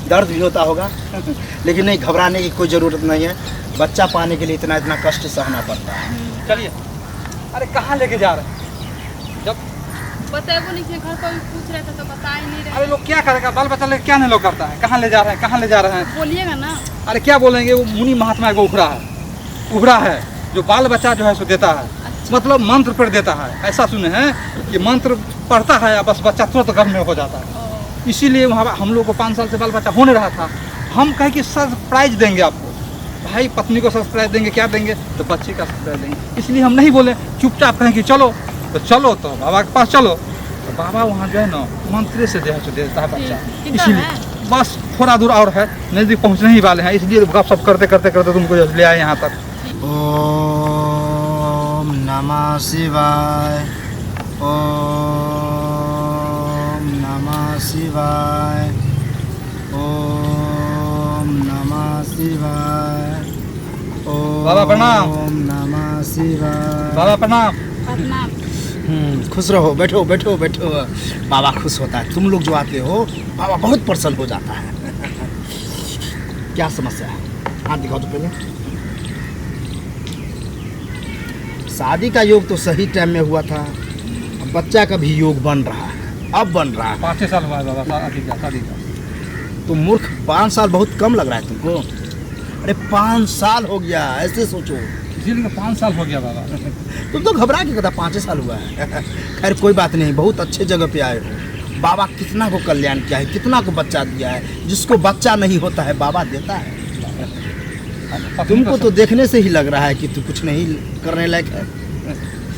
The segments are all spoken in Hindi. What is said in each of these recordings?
दर्द भी होता होगा लेकिन नहीं, घबराने की कोई ज़रूरत नहीं है। बच्चा पाने के लिए इतना कष्ट सहना पड़ता है। चलिए। अरे कहाँ लेके जा रहे हैं? जब बताए नहीं घर पर भी पूछ रहे थे तो बता ही नहीं रहे। अरे लोग क्या करेगा, बाल बच्चा लेके क्या नहीं लोग करता है? कहाँ ले जा रहे हैं, कहाँ ले जा रहे हैं? बोलिएगा ना। अरे क्या बोलेंगे, वो मुनि महात्मा को उभरा है जो बाल बच्चा जो है सो देता है। अच्छा। मतलब मंत्र पर देता है। ऐसा सुने हैं कि मंत्र पढ़ता है बस बच्चा तुरंत घर में हो जाता है। इसीलिए वहाँ हम लोग को 5 साल से बाल बच्चा होने रहा था। हम कहें कि सरप्राइज देंगे आपको, भाई पत्नी को सरप्राइज देंगे, क्या देंगे तो बच्चे का सरप्राइज देंगे। इसलिए हम नहीं बोले, चुपचाप कहें कि चलो तो चलो, तो बाबा के पास चलो। तो बाबा वहाँ जो है ना मंत्र से जो है सो देता है बच्चा। इसीलिए बस थोड़ा दूर और है, नज़दीक पहुँचने ही वाले हैं, इसलिए गपशप करते करते करते तुमको ले आए यहाँ तक। ओम नमः शिवाय, ओम नमः शिवाय, ओम नमः शिवाय, बाबा प्रणाम। ओम नमः शिवाय। बाबा प्रणाम। खुश रहो, बैठो बैठो बैठो। बाबा खुश होता है, तुम लोग जो आते हो बाबा बहुत प्रसन्न हो जाता है। क्या समस्या है? हाथ दिखाओ तो पहले। शादी का योग तो सही टाइम में हुआ था, अब बच्चा का भी योग बन रहा है, अब बन रहा है। 5 साल हुआ है बाबा शादी का। तुम मूर्ख, 5 साल बहुत कम लग रहा है तुमको। अरे 5 साल हो गया, ऐसे सोचो। इसीलिए 5 साल हो गया बाबा। तुम तो घबरा के कहता 5 साल हुआ है। खैर कोई बात नहीं, बहुत अच्छे जगह पे आए हो। बाबा कितना को कल्याण किया है, कितना को बच्चा दिया है। जिसको बच्चा नहीं होता है बाबा देता है। तुमको तो देखने से ही लग रहा है कि तू कुछ नहीं करने लायक है।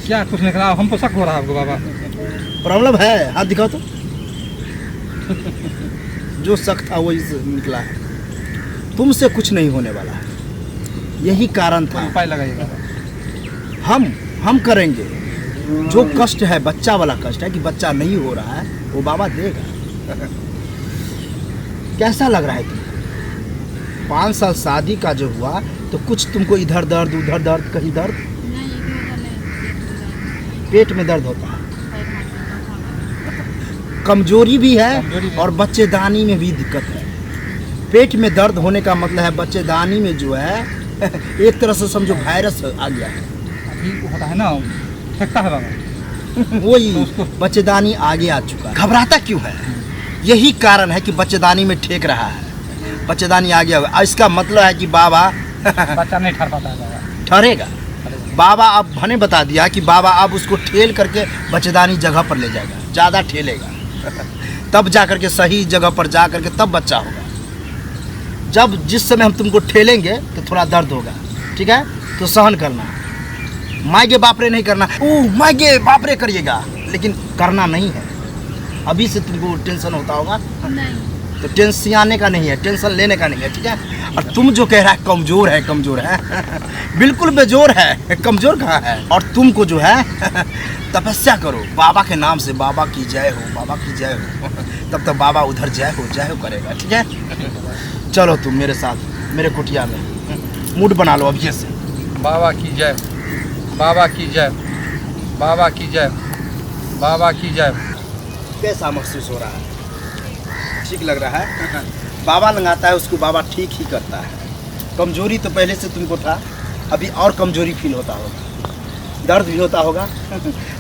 क्या कुछ नहीं करा? हमको शक हो रहा है आपको बाबा। प्रॉब्लम है, हाथ दिखाओ तो। जो शक था वही से निकला है। तुमसे कुछ नहीं होने वाला है, यही कारण था। उपाय लगाइएगा। हम करेंगे। जो कष्ट है बच्चा वाला कष्ट है कि बच्चा नहीं हो रहा है, वो बाबा देगा। कैसा लग रहा है तुमको? 5 साल शादी का जो हुआ तो कुछ तुमको इधर दर्द उधर दर्द, कहीं दर्द? पेट में दर्द होता है, कमजोरी भी है और बच्चेदानी में भी दिक्कत है। पेट में दर्द होने का मतलब है बच्चेदानी में जो है एक तरह से समझो वायरस आ गया है। अभी होता है ना, फेंकता है बाबा। वही बच्चेदानी आगे आ चुका है। घबराता क्यों है? यही कारण है कि बच्चेदानी में ठेक रहा है, बच्चेदानी आ गया हुआ। इसका मतलब है कि बाबा बच्चा नहीं ठहर पाता है बाबा। ठहरेगा। बाबा अब भने बता दिया कि बाबा अब उसको ठेल करके बच्चेदानी जगह पर ले जाएगा, ज़्यादा ठेलेगा तब जा करके सही जगह पर जा करके तब बच्चा होगा। जब जिस समय हम तुमको ठेलेंगे तो थोड़ा दर्द होगा, ठीक है? तो सहन करना, मायगे बापरे नहीं करना। मायगे बापरे करिएगा, लेकिन करना नहीं है। अभी से तुमको टेंशन होता होगा नहीं, तो टेंशन आने का नहीं है, टेंशन लेने का नहीं है, ठीक है? और तुम जो कह रहा है कमज़ोर है, कमज़ोर है बिल्कुल बेजोर है, कमज़ोर कहाँ है? और तुमको जो है तपस्या करो बाबा के नाम से, बाबा की जय हो, बाबा की जय हो। तब तक बाबा उधर जय हो करेगा, ठीक है? चलो तुम मेरे साथ मेरे कुटिया में मूड बना लो अभी से। बाबा की जय, बाबा की जय, बाबा की जय, बाबा की जय। कैसा महसूस हो रहा है? ठीक लग रहा है? बाबा लगाता है उसको, बाबा ठीक ही करता है। कमजोरी तो पहले से तुमको था, अभी और कमजोरी फील होता होगा, दर्द भी होता होगा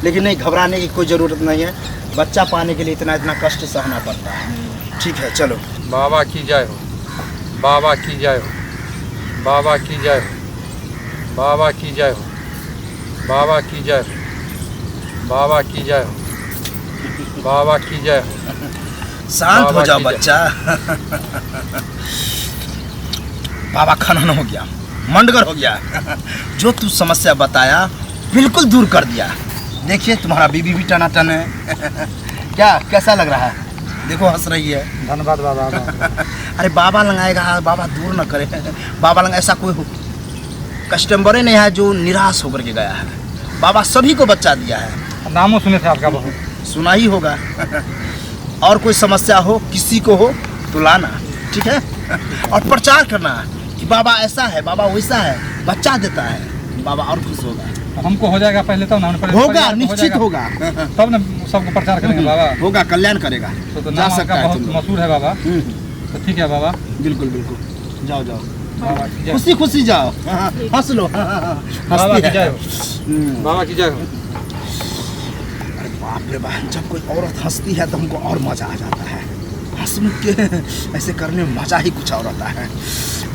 लेकिन नहीं, घबराने की कोई ज़रूरत नहीं है। बच्चा पाने के लिए इतना कष्ट सहना पड़ता है। ठीक है, चलो। बाबा की जय हो, बाबा की जय हो, बाबा की जय हो, बाबा की जय हो, बाबा की जय हो, बाबा की जय हो, बाबा की जय हो। शांत हो जाओ बच्चा। बाबा खनन हो गया, मंडगर हो गया। जो तू समस्या बताया बिल्कुल दूर कर दिया। देखिए तुम्हारा बीबी भी टनाटन है। क्या कैसा लग रहा है? देखो हंस रही है। धन्यवाद बाबा। अरे बाबा लगाएगा, बाबा दूर न करे। बाबा लगा ऐसा कोई कस्टमर नहीं है जो निराश होकर के गया है। बाबा सभी को बच्चा दिया है। नामों सुने थे आपका बहुत। सुना ही होगा। और कोई समस्या हो किसी को हो तो लाना, ठीक है? और प्रचार करना कि बाबा ऐसा है, बाबा वैसा है, बच्चा देता है, बाबा और खुश होगा। हमको हो जाएगा पहले तब ना, होगा, निश्चित होगा। तब ना सबको प्रचार करेंगे बाबा। होगा, कल्याण करेगा। तो नाम आपका बहुत मशहूर है बाबा। तो ठीक है बाबा, बिल्कुल बिल्कुल, जाओ जाओ, बाबा की जय, खुशी खुशी जाओ, हाँ, हंस लो, बाबा हंसती की जय है। हो, बाबा की जय हो। अरे बाप रे बाप, जब कोई औरत हंसती है तो हमको और मजा आ जाता है। हंस मुख के ऐसे करने में मजा ही कुछ और होता है।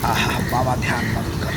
आहा, बाबा ध्यान मत कर।